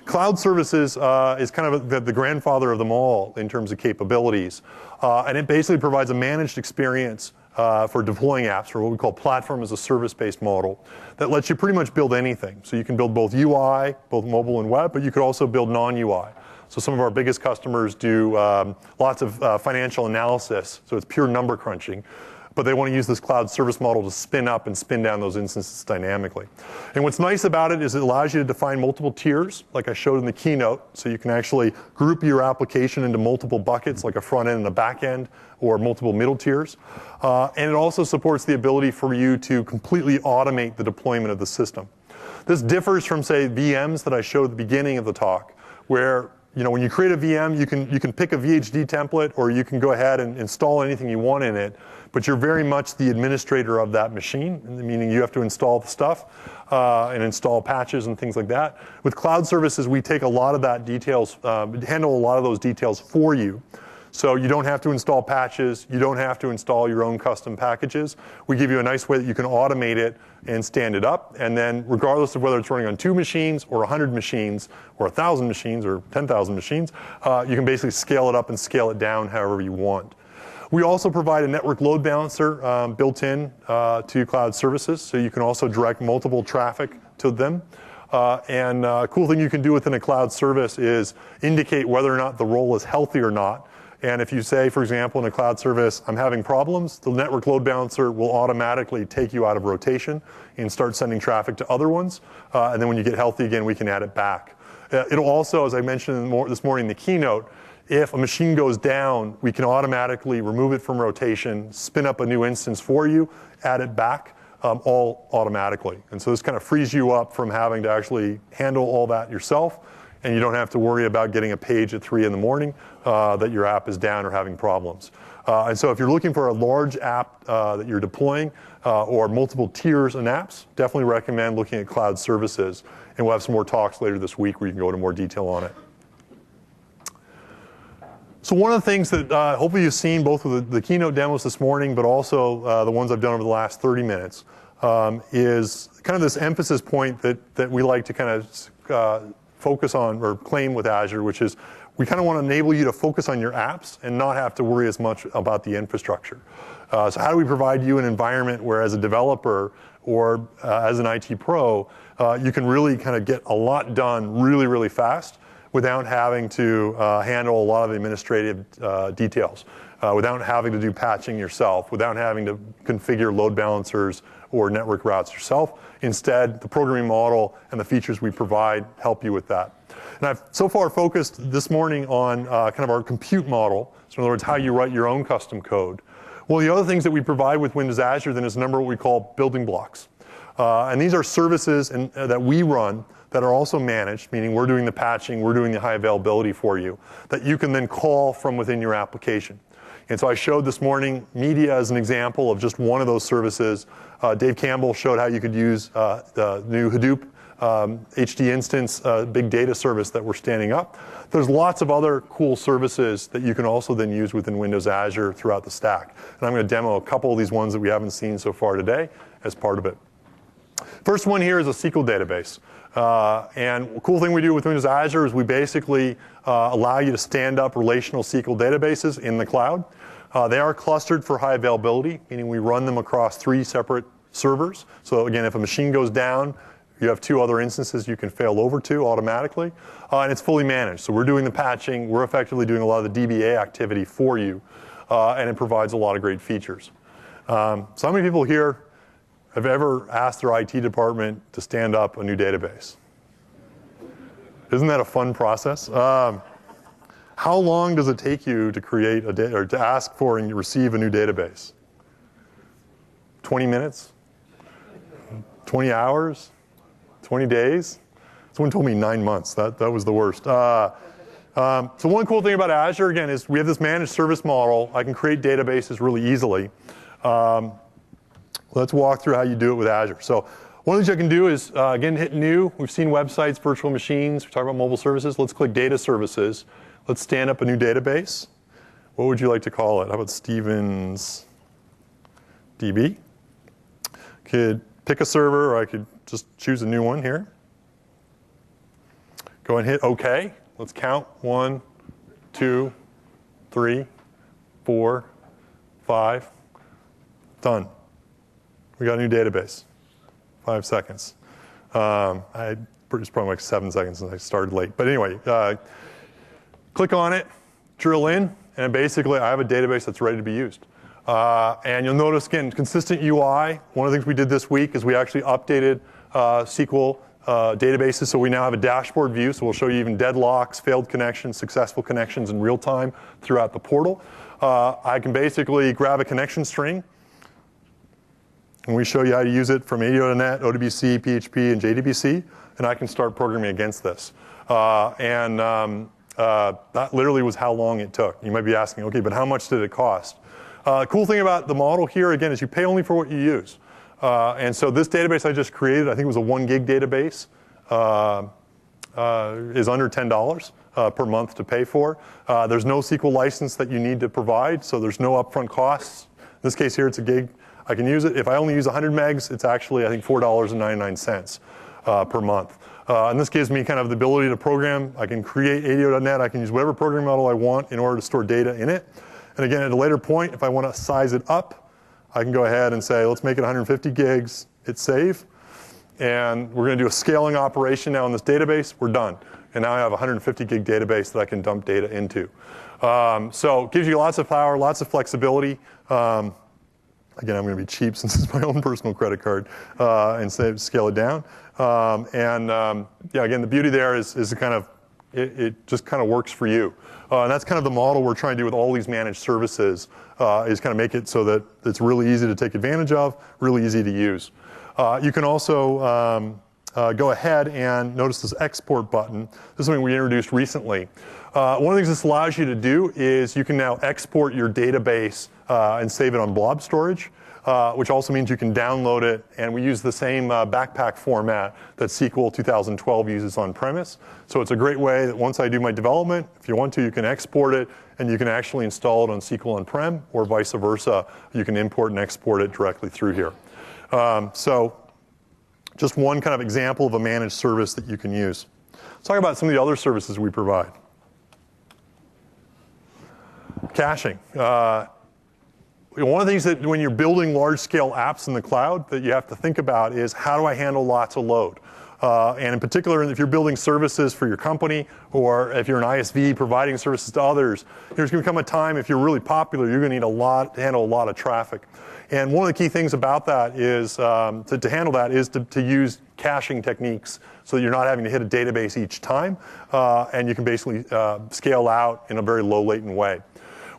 [SPEAKER 1] Cloud services is kind of the grandfather of them all in terms of capabilities. And it basically provides a managed experience for deploying apps, or what we call platform as a service-based model, that lets you pretty much build anything. So you can build both UI, both mobile and web, but you could also build non-UI. So some of our biggest customers do lots of financial analysis, so it's pure number crunching. But they want to use this cloud service model to spin up and spin down those instances dynamically. And what's nice about it is it allows you to define multiple tiers, like I showed in the keynote. So you can actually group your application into multiple buckets, like a front end and a back end, or multiple middle tiers. And it also supports the ability for you to completely automate the deployment of the system. This differs from, say, VMs that I showed at the beginning of the talk, where when you create a VM, you can pick a VHD template, or you can go ahead and install anything you want in it, but you're very much the administrator of that machine, meaning you have to install the stuff and install patches and things like that. With cloud services, we take a lot of that details, handle a lot of those details for you. So you don't have to install patches, you don't have to install your own custom packages. We give you a nice way that you can automate it and stand it up, and then regardless of whether it's running on 2 machines or 100 machines or 1,000 machines or 10,000 machines, you can basically scale it up and scale it down however you want. We also provide a network load balancer built in to cloud services, so you can also direct multiple traffic to them. And a cool thing you can do within a cloud service is indicate whether or not the role is healthy or not. And if you say, for example, in a cloud service, I'm having problems, the network load balancer will automatically take you out of rotation and start sending traffic to other ones. And then when you get healthy again, we can add it back. It'll also, as I mentioned this morning in the keynote, if a machine goes down, we can automatically remove it from rotation, spin up a new instance for you, add it back, all automatically. And so this kind of frees you up from having to actually handle all that yourself, and you don't have to worry about getting a page at 3 in the morning that your app is down or having problems. And so if you're looking for a large app that you're deploying or multiple tiers and apps, definitely recommend looking at cloud services. And we'll have some more talks later this week where you can go into more detail on it. So one of the things that hopefully you've seen both with the keynote demos this morning, but also the ones I've done over the last 30 minutes, is kind of this emphasis point that we like to kind of focus on or claim with Azure, which is we kind of want to enable you to focus on your apps and not have to worry as much about the infrastructure. So how do we provide you an environment where as a developer or as an IT pro, you can really kind of get a lot done really, really fast without having to handle a lot of administrative details, without having to do patching yourself, without having to configure load balancers or network routes yourself. Instead, the programming model and the features we provide help you with that. And I've so far focused this morning on kind of our compute model, so in other words, how you write your own custom code. Well, the other things that we provide with Windows Azure then is a number of what we call building blocks. And these are services that we run that are also managed, meaning we're doing the patching, we're doing the high availability for you, that you can then call from within your application. And so I showed this morning media as an example of just one of those services. Dave Campbell showed how you could use the new Hadoop HD instance big data service that we're standing up. There's lots of other cool services that you can also then use within Windows Azure throughout the stack. And I'm going to demo a couple of these ones that we haven't seen so far today as part of it. First one here is a SQL database. And the cool thing we do with Windows Azure is we basically allow you to stand up relational SQL databases in the cloud. They are clustered for high availability, meaning we run them across 3 separate servers. So again, if a machine goes down, you have 2 other instances you can fail over to automatically. And it's fully managed. So we're doing the patching. We're effectively doing a lot of the DBA activity for you. And it provides a lot of great features. So how many people here have ever asked their IT department to stand up a new database? Isn't that a fun process? How long does it take you to create or to ask for and receive a new database? 20 minutes? 20 hours? 20 days? Someone told me 9 months. That was the worst. So one cool thing about Azure, again, is we have this managed service model. I can create databases really easily. Let's walk through how you do it with Azure. So one of the things I can do is, again, hit new. We've seen websites, virtual machines. We talk about mobile services. Let's click data services. Let's stand up a new database. What would you like to call it? How about Stevens DB? Could pick a server, or I could just choose a new one here. Go and hit OK. Let's count. 1, 2, 3, 4, 5. Done. We got a new database. 5 seconds. It's probably like 7 seconds since I started late. But anyway, click on it, drill in, and basically I have a database that's ready to be used. And you'll notice, again, consistent UI. One of the things we did this week is we actually updated SQL databases, so we now have a dashboard view. So we'll show you even deadlocks, failed connections, successful connections in real time throughout the portal. I can basically grab a connection string, and we show you how to use it from ADO.NET, ODBC, PHP, and JDBC, and I can start programming against this. That literally was how long it took. You might be asking, okay, but how much did it cost? Cool thing about the model here, again, is you pay only for what you use. And so this database I just created, I think it was a 1 gig database, is under $10 per month to pay for. There's no SQL license that you need to provide, so there's no upfront costs. In this case here, it's a gig. I can use it. If I only use 100 megs, it's actually, I think, $4.99 per month. And this gives me kind of the ability to program. I can create ADO.NET. I can use whatever programming model I want in order to store data in it. And again, at a later point, if I want to size it up, I can go ahead and say, let's make it 150 gigs, hit save. And we're going to do a scaling operation now in this database. We're done. And now I have a 150 gig database that I can dump data into. So it gives you lots of power, lots of flexibility. Again, I'm going to be cheap since it's my own personal credit card and scale it down. Yeah, again, the beauty there is kind of, it just kind of works for you. And that's kind of the model we're trying to do with all these managed services, is kind of make it so that it's really easy to take advantage of, really easy to use. You can also go ahead and notice this export button. This is something we introduced recently. One of the things this allows you to do is you can now export your database and save it on blob storage, which also means you can download it. And we use the same backpack format that SQL 2012 uses on premise. So it's a great way that once I do my development, if you want to, you can export it and you can actually install it on SQL on-prem, or vice versa. You can import and export it directly through here. So just one kind of example of a managed service that you can use. Let's talk about some of the other services we provide. Caching. One of the things that when you're building large-scale apps in the cloud that you have to think about is, how do I handle lots of load? And in particular, if you're building services for your company, or if you're an ISV providing services to others, there's going to come a time, if you're really popular, you're going to need to handle a lot of traffic. And one of the key things about that is, to handle that, is to use caching techniques so that you're not having to hit a database each time, and you can basically scale out in a very low latent way.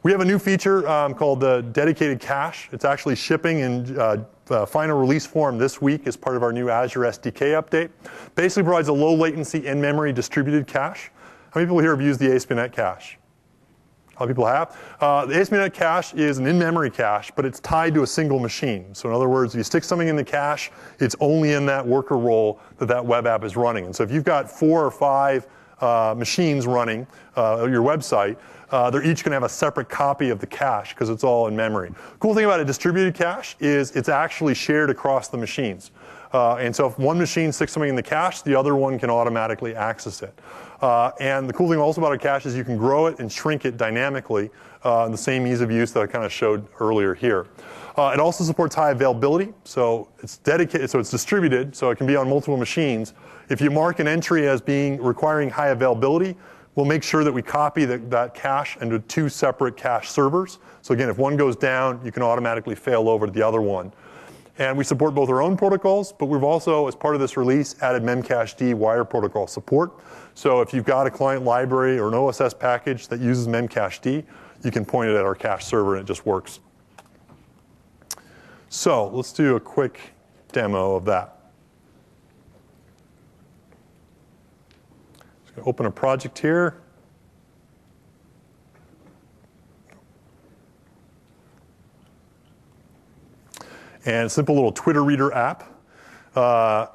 [SPEAKER 1] We have a new feature called the dedicated cache. It's actually shipping in final release form this week as part of our new Azure SDK update. Basically provides a low latency in-memory distributed cache. How many people here have used the ASP.NET cache? A lot of people have. The ASP.NET cache is an in-memory cache, but it's tied to a single machine. So in other words, if you stick something in the cache, it's only in that worker role that web app is running. And so if you've got 4 or 5 machines running your website, they're each going to have a separate copy of the cache because it's all in memory. Cool thing about a distributed cache is it's actually shared across the machines. And so if one machine sticks something in the cache, the other one can automatically access it. And the cool thing also about a cache is you can grow it and shrink it dynamically in the same ease of use that I kind of showed earlier here. It also supports high availability, so it's dedicated, so it's distributed, so it can be on multiple machines. If you mark an entry as requiring high availability, we'll make sure that we copy that cache into 2 separate cache servers. So again, if one goes down, you can automatically fail over to the other one. And we support both our own protocols, but we've also, as part of this release, added Memcached wire protocol support. So if you've got a client library or an OSS package that uses Memcached, you can point it at our cache server and it just works. So let's do a quick demo of that. Open a project here. And a simple little Twitter reader app.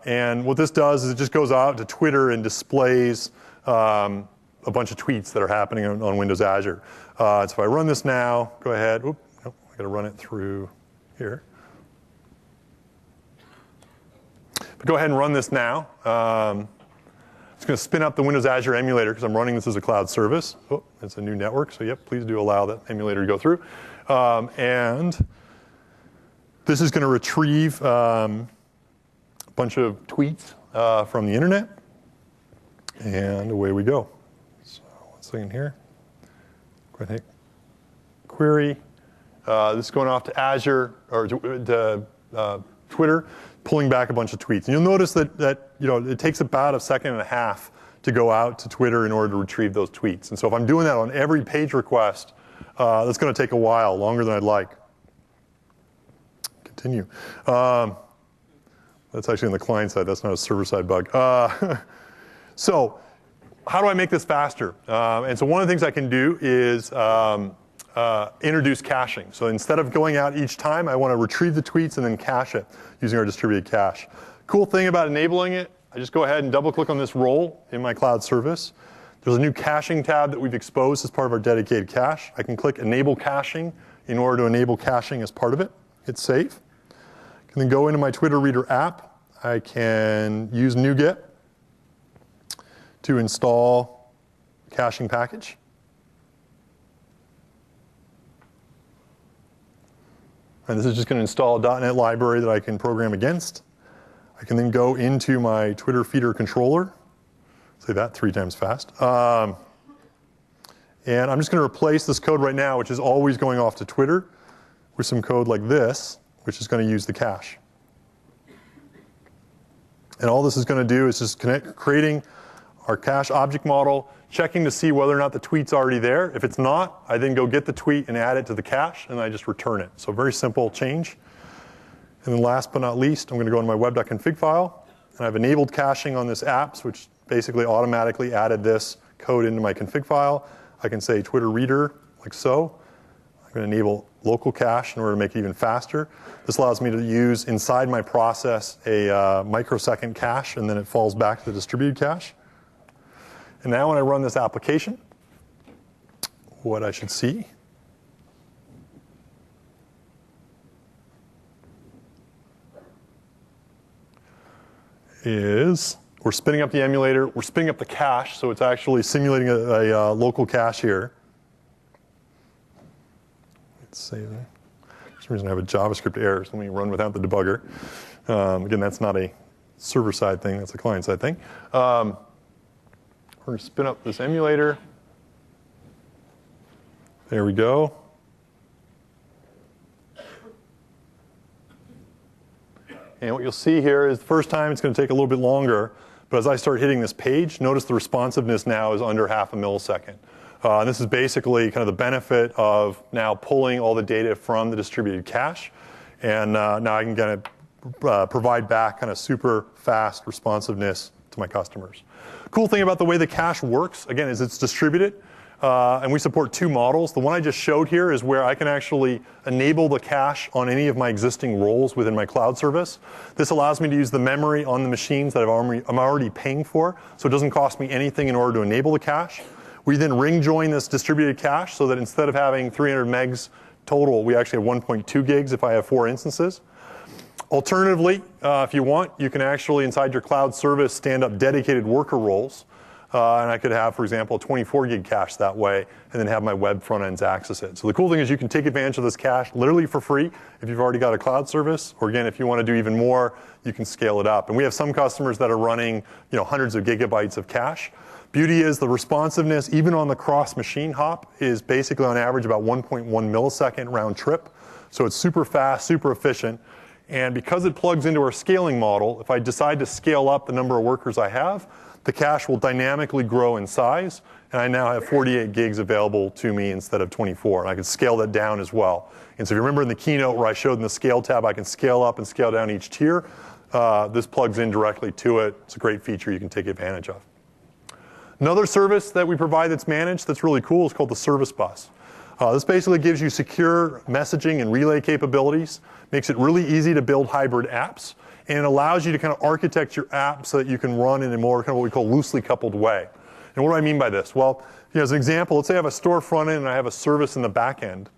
[SPEAKER 1] And what this does is it just goes out to Twitter and displays a bunch of tweets that are happening on Windows Azure. So if I run this now, go ahead. Oop, nope, I got to run it through here. But go ahead and run this now. It's going to spin up the Windows Azure emulator because I'm running this as a cloud service. Oh, it's a new network, so yep, please do allow that emulator to go through. And this is going to retrieve a bunch of tweets from the internet. And away we go. So 1 second here. Go ahead and hit query. This is going off to Azure, or to Twitter, pulling back a bunch of tweets. And you'll notice that it takes about 1.5 seconds to go out to Twitter in order to retrieve those tweets. And so if I'm doing that on every page request, that's going to take a while, longer than I'd like. Continue. That's actually on the client side. That's not a server-side bug. So how do I make this faster? And so one of the things I can do is introduce caching. So instead of going out each time, I want to retrieve the tweets and then cache it using our distributed cache. Cool thing about enabling it, I just go ahead and double-click on this role in my cloud service. There's a new caching tab that we've exposed as part of our dedicated cache. I can click Enable Caching in order to enable caching as part of it. Hit Save. I can then go into my Twitter Reader app. I can use NuGet to install a caching package. And this is just going to install a .NET library that I can program against. I can then go into my Twitter feeder controller. Say that 3 times fast. And I'm just going to replace this code right now, which is always going off to Twitter, with some code like this, which is going to use the cache. And all this is going to do is just creating our cache object model, checking to see whether or not the tweet's already there. If it's not, I then go get the tweet and add it to the cache, and I just return it. So very simple change. And then last but not least, I'm going to go into my web.config file, and I've enabled caching on this apps, which basically automatically added this code into my config file. I can say Twitter reader, like so. I'm going to enable local cache in order to make it even faster. This allows me to use inside my process a microsecond cache, and then it falls back to the distributed cache. And now when I run this application, what I should see is we're spinning up the emulator, we're spinning up the cache, so it's actually simulating a local cache here. Let's save that. For some reason I have a JavaScript error, so let me run without the debugger. Again, that's not a server-side thing, that's a client-side thing. We're going to spin up this emulator. There we go. And what you'll see here is the first time it's going to take a little bit longer, but as I start hitting this page, notice the responsiveness now is under half a millisecond. And this is basically kind of the benefit of now pulling all the data from the distributed cache. And now I can kind of provide back kind of super fast responsiveness to my customers. Cool thing about the way the cache works, again, is it's distributed. And we support two models. The one I just showed here is where I can actually enable the cache on any of my existing roles within my cloud service. This allows me to use the memory on the machines that I'm already paying for, so it doesn't cost me anything in order to enable the cache. We then ring join this distributed cache so that instead of having 300 megs total, we actually have 1.2 gigs if I have 4 instances. Alternatively, if you want, you can actually, inside your cloud service, stand up dedicated worker roles. And I could have, for example, a 24 gig cache that way, and then have my web front ends access it. So the cool thing is you can take advantage of this cache literally for free if you've already got a cloud service, or again, if you want to do even more, you can scale it up. And we have some customers that are running, hundreds of gigabytes of cache. Beauty is the responsiveness, even on the cross-machine hop, is basically on average about 1.1 millisecond round trip. So it's super fast, super efficient. And because it plugs into our scaling model, if I decide to scale up the number of workers I have, the cache will dynamically grow in size, and I now have 48 gigs available to me instead of 24. And I can scale that down as well. And so if you remember in the keynote where I showed in the scale tab, I can scale up and scale down each tier. This plugs in directly to it. It's a great feature you can take advantage of. Another service that we provide that's managed that's really cool is called the Service Bus. This basically gives you secure messaging and relay capabilities, makes it really easy to build hybrid apps, and it allows you to kind of architect your app so that you can run in a more kind of what we call loosely coupled way. And what do I mean by this? Well, as an example, let's say I have a store front end and I have a service in the back end.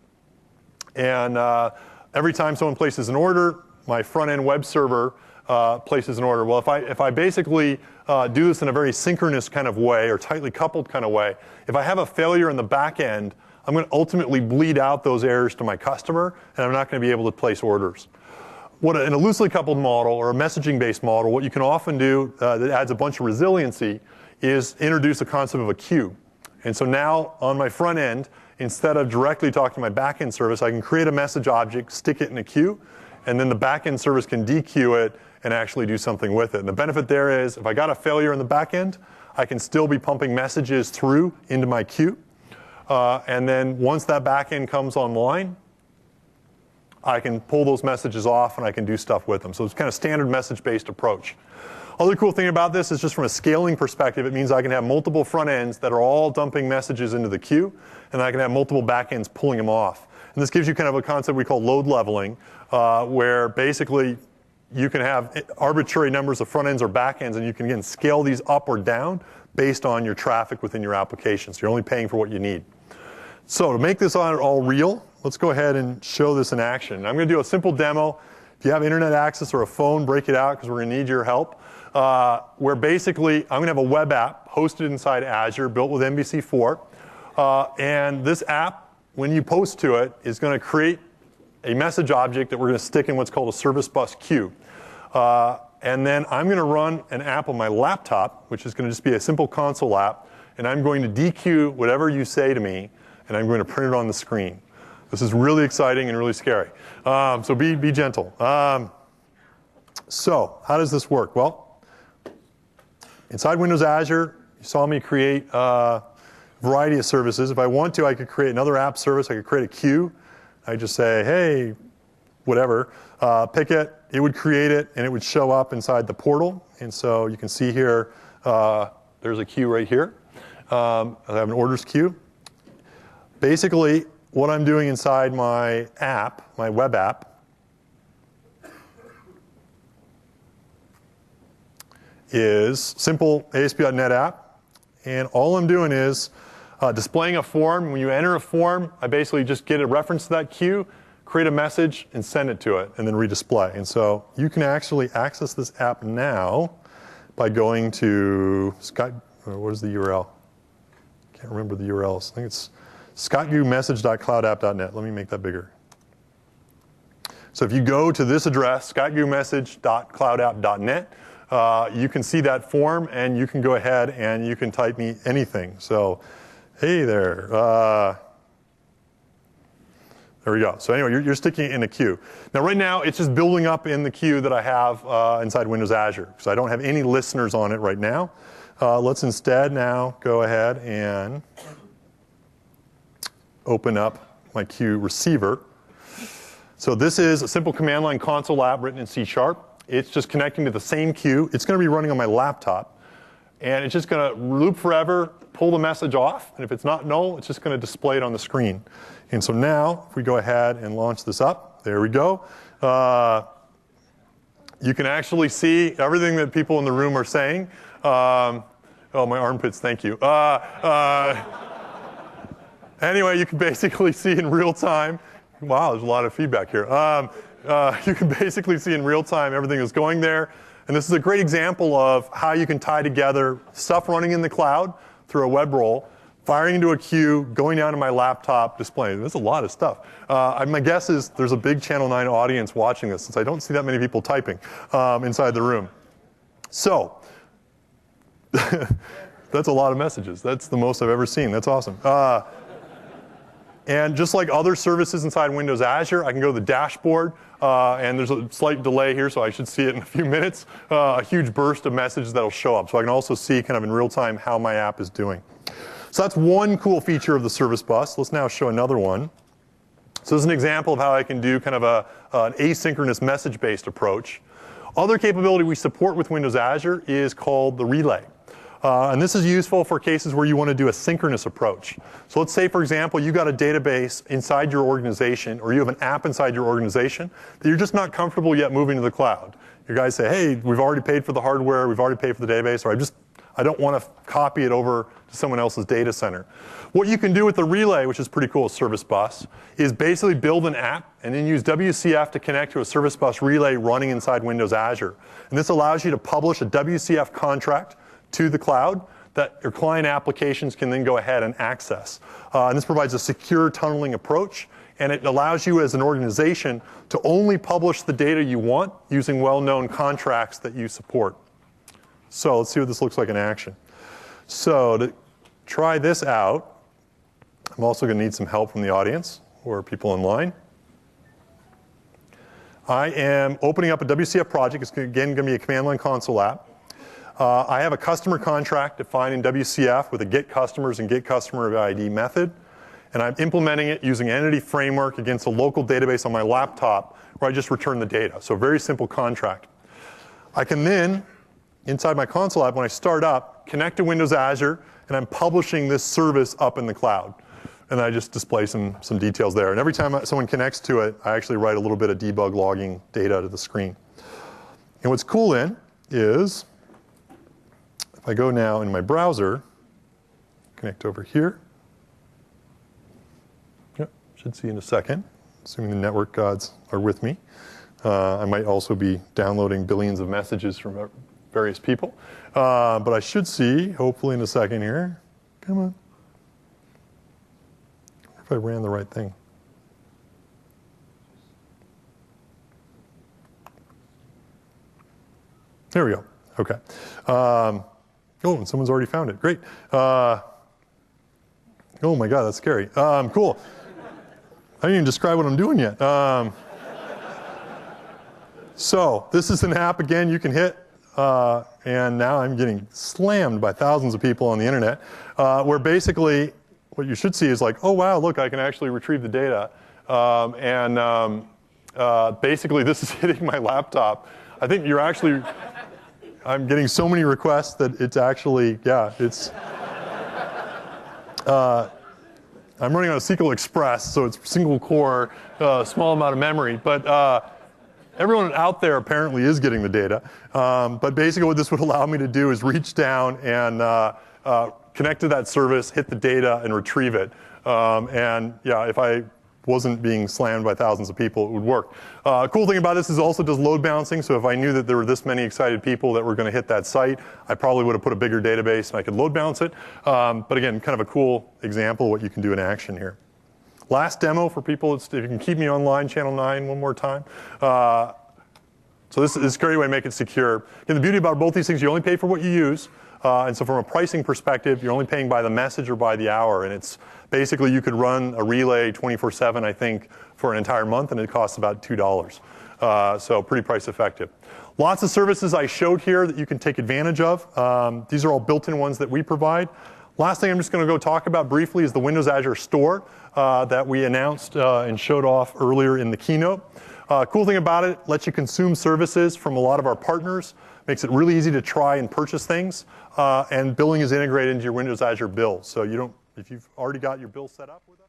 [SPEAKER 1] And every time someone places an order, my front end web server places an order. Well, if I basically do this in a very synchronous kind of way or tightly coupled kind of way, if I have a failure in the back end, I'm going to ultimately bleed out those errors to my customer, and I'm not going to be able to place orders. In a loosely coupled model or a messaging-based model, what you can often do that adds a bunch of resiliency is introduce the concept of a queue. And so now on my front end, instead of directly talking to my back-end service, I can create a message object, stick it in a queue, and then the back-end service can dequeue it and actually do something with it. And the benefit there is if I got a failure in the back end, I can still be pumping messages through into my queue. And then once that back end comes online, I can pull those messages off and I can do stuff with them. So it's kind of standard message-based approach. Other cool thing about this is just from a scaling perspective, it means I can have multiple front ends that are all dumping messages into the queue, and I can have multiple back ends pulling them off. And this gives you kind of a concept we call load leveling, where basically you can have arbitrary numbers of front ends or back ends, and you can, again, scale these up or down based on your traffic within your application. So you're only paying for what you need. So to make this all real, let's go ahead and show this in action. I'm going to do a simple demo. If you have internet access or a phone, break it out because we're going to need your help. Where basically I'm going to have a web app hosted inside Azure, built with MVC4. And this app, when you post to it, is going to create a message object that we're going to stick in what's called a service bus queue. And then I'm going to run an app on my laptop, which is going to just be a simple console app. And I'm going to dequeue whatever you say to me, and I'm going to print it on the screen. This is really exciting and really scary. So be gentle. So how does this work? Well, inside Windows Azure, you saw me create a variety of services. If I want to, I could create another app service. I could create a queue. I just say, hey, whatever, pick it. It would create it, and it would show up inside the portal. And so you can see here, there's a queue right here. I have an orders queue. Basically, what I'm doing inside my app, my web app, is simple ASP.NET app. And all I'm doing is displaying a form. When you enter a form, I basically just get a reference to that queue, create a message, and send it to it, and then redisplay. And so you can actually access this app now by going to what is the URL? Can't remember the URLs. I think it's scottgumessage.cloudapp.net. Let me make that bigger. So if you go to this address, scottgumessage.cloudapp.net, you can see that form, and you can go ahead and you can type me anything. So, hey there. There we go. So anyway, you're sticking it in a queue. Now right now, it's just building up in the queue that I have inside Windows Azure. So I don't have any listeners on it right now. Let's instead now go ahead and open up my queue receiver. So this is a simple command line console app written in C#. It's just connecting to the same queue. It's going to be running on my laptop. And it's just going to loop forever, pull the message off. And if it's not null, it's just going to display it on the screen. And so now, if we go ahead and launch this up, there we go. You can actually see everything that people in the room are saying. Oh, my armpits, thank you. Anyway, you can basically see in real time. Wow, there's a lot of feedback here. You can basically see in real time everything that's going there. And this is a great example of how you can tie together stuff running in the cloud through a web role, firing into a queue, going down to my laptop, displaying. There's a lot of stuff. My guess is there's a big Channel 9 audience watching this, since I don't see that many people typing inside the room. So that's a lot of messages. That's the most I've ever seen. That's awesome. And just like other services inside Windows Azure, I can go to the dashboard, and there's a slight delay here, so I should see it in a few minutes, a huge burst of messages that'll show up. So I can also see kind of in real time how my app is doing. So that's one cool feature of the service bus. Let's now show another one. So this is an example of how I can do kind of an asynchronous message-based approach. Other capability we support with Windows Azure is called the relay. And this is useful for cases where you want to do a synchronous approach. So let's say, for example, you got a database inside your organization, or you have an app inside your organization that you're just not comfortable yet moving to the cloud. Your guys say, hey, we've already paid for the hardware, we've already paid for the database, or I don't want to copy it over to someone else's data center. What you can do with the relay, which is pretty cool, Service Bus, is basically build an app and then use WCF to connect to a Service Bus relay running inside Windows Azure. And this allows you to publish a WCF contract to the cloud that your client applications can then go ahead and access. And this provides a secure tunneling approach, and it allows you as an organization to only publish the data you want using well-known contracts that you support. So let's see what this looks like in action. So to try this out, I'm also going to need some help from the audience or people online. I am opening up a WCF project. It's again going to be a command line console app. I have a customer contract defined in WCF with a get customers and get customer ID method. And I'm implementing it using Entity Framework against a local database on my laptop where I just return the data. So a very simple contract. I can then, inside my console app, when I start up, connect to Windows Azure, and I'm publishing this service up in the cloud. And I just display some details there. And every time someone connects to it, I actually write a little bit of debug logging data to the screen. And what's cool then is, if I go now in my browser, connect over here. Yep, should see in a second, assuming the network gods are with me. I might also be downloading billions of messages from various people. But I should see, hopefully in a second here. Come on. I wonder if I ran the right thing. There we go. OK. Oh, and someone's already found it. Great. Oh my God, that's scary. Cool. I didn't even describe what I'm doing yet. So this is an app, again, you can hit. And now I'm getting slammed by thousands of people on the internet, where basically what you should see is like, oh, wow, look, I can actually retrieve the data. Basically, this is hitting my laptop. I think you're actually... I'm getting so many requests that it's actually, yeah, it's... I'm running on a SQL Express, so it's single core, small amount of memory. But everyone out there apparently is getting the data. But basically what this would allow me to do is reach down and connect to that service, hit the data, and retrieve it. And yeah, if I wasn't being slammed by thousands of people, it would work. Cool thing about this is it also does load balancing. So if I knew that there were this many excited people that were going to hit that site, I probably would have put a bigger database and I could load balance it. But again, kind of a cool example of what you can do in action here. Last demo for people, if you can keep me online, channel 9 one more time. So this is a great way to make it secure. Again, the beauty about both these things, you only pay for what you use. And so from a pricing perspective, you're only paying by the message or by the hour. And it's basically you could run a relay 24/7, I think, for an entire month, and it costs about $2. So pretty price effective. Lots of services I showed here that you can take advantage of. These are all built-in ones that we provide. Last thing I'm just going to go talk about briefly is the Windows Azure Store that we announced and showed off earlier in the keynote. Cool thing about it, lets you consume services from a lot of our partners, makes it really easy to try and purchase things, and billing is integrated into your Windows Azure bill. So you don't, if you've already got your bill set up with that.